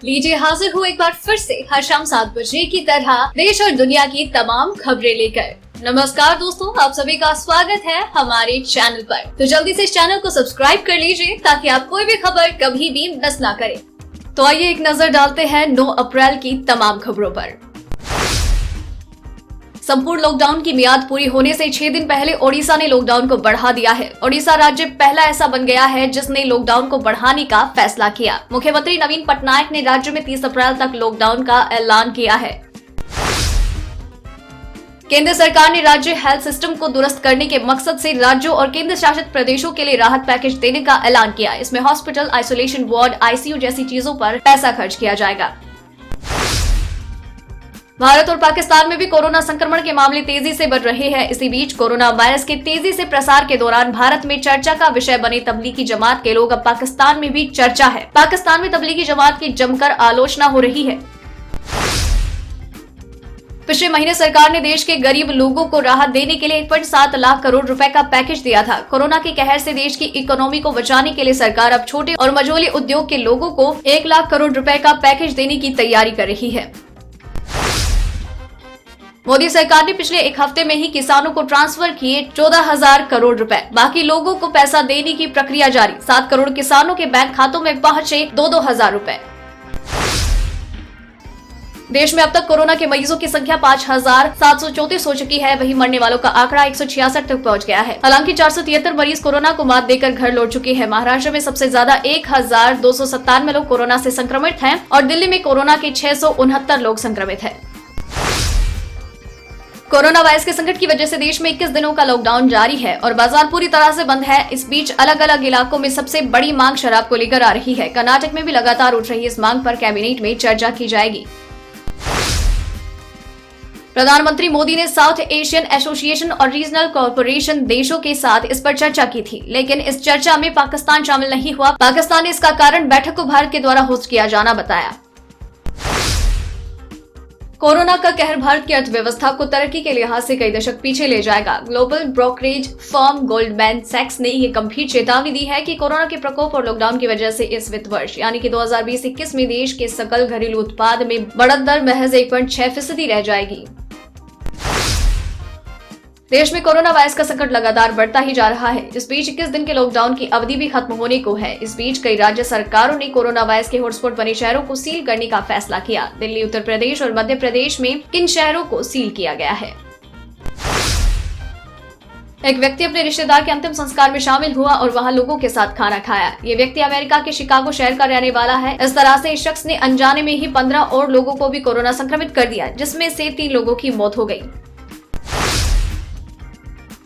लीजिए हाजिर हूँ एक बार फिर से हर शाम 7 बजे की तरह देश और दुनिया की तमाम खबरें लेकर। नमस्कार दोस्तों, आप सभी का स्वागत है हमारे चैनल पर। तो जल्दी से इस चैनल को सब्सक्राइब कर लीजिए ताकि आप कोई भी खबर कभी भी मिस ना करें। तो आइए एक नजर डालते हैं 9 अप्रैल की तमाम खबरों पर। संपूर्ण लॉकडाउन की मियाद पूरी होने से 6 दिन पहले ओडिशा ने लॉकडाउन को बढ़ा दिया है। ओडिशा राज्य पहला ऐसा बन गया है जिसने लॉकडाउन को बढ़ाने का फैसला किया। मुख्यमंत्री नवीन पटनायक ने राज्य में 30 अप्रैल तक लॉकडाउन का ऐलान किया है। केंद्र सरकार ने राज्य हेल्थ सिस्टम को दुरुस्त करने के मकसद से राज्यों और केंद्र शासित प्रदेशों के लिए राहत पैकेज देने का ऐलान किया। इसमें हॉस्पिटल, आइसोलेशन वार्ड, आईसीयू जैसी चीजों पर पैसा खर्च किया जाएगा। भारत और पाकिस्तान में भी कोरोना संक्रमण के मामले तेजी से बढ़ रहे हैं। इसी बीच कोरोना वायरस के तेजी से प्रसार के दौरान भारत में चर्चा का विषय बने तबलीगी जमात के लोग अब पाकिस्तान में भी चर्चा है। पाकिस्तान में तबलीगी जमात की जमकर आलोचना हो रही है। पिछले महीने सरकार ने देश के गरीब लोगों को राहत देने के लिए 1.7 लाख करोड़ रुपए का पैकेज दिया था। कोरोना के कहर से देश की इकोनॉमी को बचाने के लिए सरकार अब छोटे और मझोले उद्योग के लोगों को 1 लाख करोड़ रुपए का पैकेज देने की तैयारी कर रही है। मोदी सरकार ने पिछले एक हफ्ते में ही किसानों को ट्रांसफर किए 14,000 करोड़ रुपए। बाकी लोगों को पैसा देने की प्रक्रिया जारी। 7 करोड़ किसानों के बैंक खातों में पहुंचे 2-2 रुपए। देश में अब तक कोरोना के मरीजों की संख्या 5,734 हो चुकी है। वहीं मरने वालों का आंकड़ा 166 तक पहुंच गया है। हालांकि 473 मरीज कोरोना को मात देकर घर लौट चुके हैं। महाराष्ट्र में सबसे ज्यादा 1,297 लोग कोरोना से संक्रमित हैं और दिल्ली में कोरोना के 669 लोग संक्रमित हैं। कोरोना वायरस के संकट की वजह से देश में 21 दिनों का लॉकडाउन जारी है और बाजार पूरी तरह से बंद है। इस बीच अलग अलग इलाकों में सबसे बड़ी मांग शराब को लेकर आ रही है। कर्नाटक में भी लगातार उठ रही इस मांग पर कैबिनेट में चर्चा की जाएगी। प्रधानमंत्री मोदी ने साउथ एशियन एसोसिएशन और रीजनल कॉरपोरेशन देशों के साथ इस पर चर्चा की थी, लेकिन इस चर्चा में पाकिस्तान शामिल नहीं हुआ। पाकिस्तान ने इसका कारण बैठक को भारत के द्वारा होस्ट किया जाना बताया। कोरोना का कहर भारत की अर्थव्यवस्था को तरक्की के लिहाज से कई दशक पीछे ले जाएगा। ग्लोबल ब्रोकरेज फर्म गोल्डमैन सैक्स ने ये गंभीर चेतावनी दी है कि कोरोना के प्रकोप और लॉकडाउन की वजह से इस वित्त वर्ष यानी कि 2020-21 में देश के सकल घरेलू उत्पाद में बढ़त दर महज 1.6% रह जाएगी। देश में कोरोना वायरस का संकट लगातार बढ़ता ही जा रहा है। इस बीच 21 दिन के लॉकडाउन की अवधि भी खत्म होने को है। इस बीच कई राज्य सरकारों ने कोरोना वायरस के हॉटस्पॉट बने शहरों को सील करने का फैसला किया। दिल्ली, उत्तर प्रदेश और मध्य प्रदेश में किन शहरों को सील किया गया है? एक व्यक्ति अपने रिश्तेदार के अंतिम संस्कार में शामिल हुआ और वहां लोगों के साथ खाना खाया। ये व्यक्ति अमेरिका के शिकागो शहर का रहने वाला है। इस तरह से इस शख्स ने अनजाने में ही 15 और लोगों को भी कोरोना संक्रमित कर दिया, जिसमें से 3 लोगों की मौत हो गई।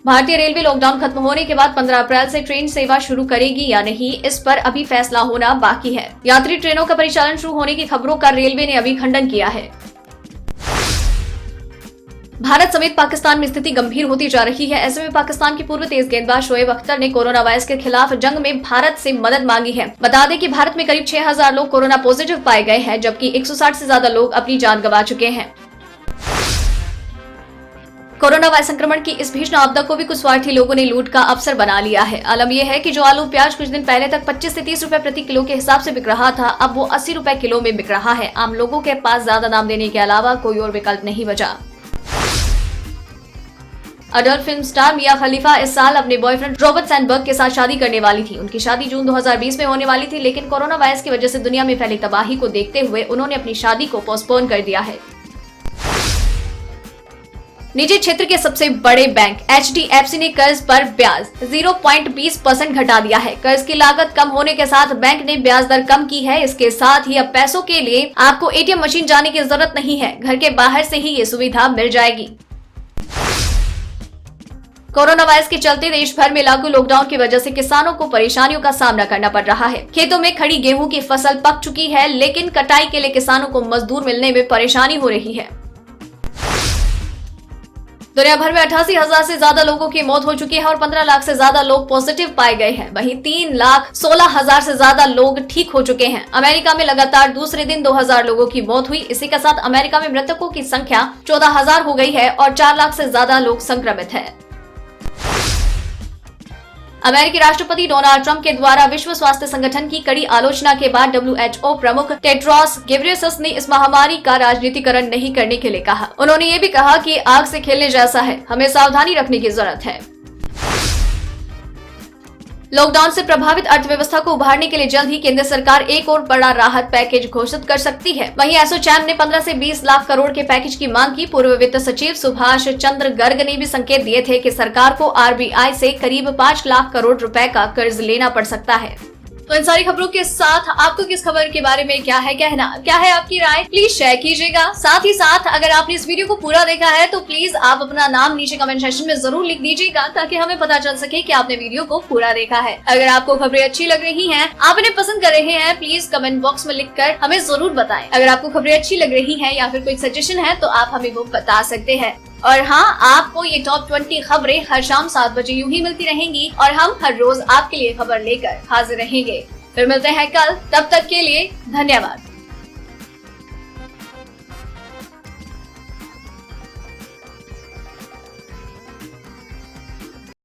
भारतीय रेलवे लॉकडाउन खत्म होने के बाद 15 अप्रैल से ट्रेन सेवा शुरू करेगी या नहीं, इस पर अभी फैसला होना बाकी है। यात्री ट्रेनों का परिचालन शुरू होने की खबरों का रेलवे ने अभी खंडन किया है। भारत समेत पाकिस्तान में स्थिति गंभीर होती जा रही है। ऐसे में पाकिस्तान के पूर्व तेज गेंदबाज शोएब अख्तर ने कोरोना वायरस के खिलाफ जंग में भारत से मदद मांगी है। बता दें कि भारत में करीब 6,000 लोग कोरोना पॉजिटिव पाए गए हैं, जबकि 160 से ज्यादा लोग अपनी जान गंवा चुके हैं। कोरोना वायरस संक्रमण की इस भीषण आपदा को भी कुछ स्वार्थी लोगों ने लूट का अवसर बना लिया है। आलम यह है कि जो आलू प्याज कुछ दिन पहले तक 25 से 30 रुपए प्रति किलो के हिसाब से बिक रहा था, अब वो 80 रुपए किलो में बिक रहा है। आम लोगों के पास ज्यादा दाम देने के अलावा कोई और विकल्प नहीं बचा। अडल्ट फिल्म स्टार मिया खलीफा इस साल अपने बॉयफ्रेंड रॉबर्ट सैंडबर्ग के साथ शादी करने वाली थी। उनकी शादी जून 2020 में होने वाली थी, लेकिन कोरोना वायरस की वजह से दुनिया में फैली तबाही को देखते हुए उन्होंने अपनी शादी को पोस्टपोन कर दिया है। निजी क्षेत्र के सबसे बड़े बैंक HDFC ने कर्ज पर ब्याज 0.20% घटा दिया है। कर्ज की लागत कम होने के साथ बैंक ने ब्याज दर कम की है। इसके साथ ही अब पैसों के लिए आपको ATM मशीन जाने की जरूरत नहीं है, घर के बाहर से ही ये सुविधा मिल जाएगी। कोरोना वायरस के चलते देश भर में लागू लॉकडाउन की वजह से किसानों को परेशानियों का सामना करना पड़ रहा है। खेतों में खड़ी गेहूं की फसल पक चुकी है, लेकिन कटाई के लिए किसानों को मजदूर मिलने में परेशानी हो रही है। दुनिया भर में 88,000 से ज्यादा लोगों की मौत हो चुकी है और 15 लाख से ज्यादा लोग पॉजिटिव पाए गए हैं। वहीं 3,16,000 से ज्यादा लोग ठीक हो चुके हैं। अमेरिका में लगातार दूसरे दिन 2,000 लोगों की मौत हुई। इसी के साथ अमेरिका में मृतकों की संख्या 14,000 हो गई है और 4 लाख से ज्यादा लोग संक्रमित हैं। अमेरिकी राष्ट्रपति डोनाल्ड ट्रंप के द्वारा विश्व स्वास्थ्य संगठन की कड़ी आलोचना के बाद WHO प्रमुख टेड्रोस घेब्रेयेसस ने इस महामारी का राजनीतिकरण नहीं करने के लिए कहा। उन्होंने ये भी कहा कि आग से खेलने जैसा है, हमें सावधानी रखने की जरूरत है। लॉकडाउन से प्रभावित अर्थव्यवस्था को उभारने के लिए जल्द ही केंद्र सरकार एक और बड़ा राहत पैकेज घोषित कर सकती है। वहीं एसोचैम ने 15 से 20 लाख करोड़ के पैकेज की मांग की। पूर्व वित्त सचिव सुभाष चंद्र गर्ग ने भी संकेत दिए थे कि सरकार को RBI से करीब 5 लाख करोड़ रुपए का कर्ज लेना पड़ सकता है। तो इन सारी खबरों के साथ आपको किस खबर के बारे में क्या है कहना, क्या है आपकी राय, प्लीज शेयर कीजिएगा। साथ ही साथ अगर आपने इस वीडियो को पूरा देखा है तो प्लीज आप अपना नाम नीचे कमेंट सेक्शन में जरूर लिख दीजिएगा, ताकि हमें पता चल सके कि आपने वीडियो को पूरा देखा है। अगर आपको खबरें अच्छी लग रही हैं, आप इन्हें पसंद कर रहे हैं, प्लीज कमेंट बॉक्स में लिखकर हमें जरूर बताएं। अगर आपको खबरें अच्छी लग रही हैं या फिर कोई सजेशन है तो आप हमें वो बता सकते हैं। और हाँ, आपको ये टॉप 20 खबरें हर शाम 7 बजे यूं ही मिलती रहेंगी और हम हर रोज आपके लिए खबर लेकर हाजिर रहेंगे। फिर मिलते हैं कल, तब तक के लिए धन्यवाद।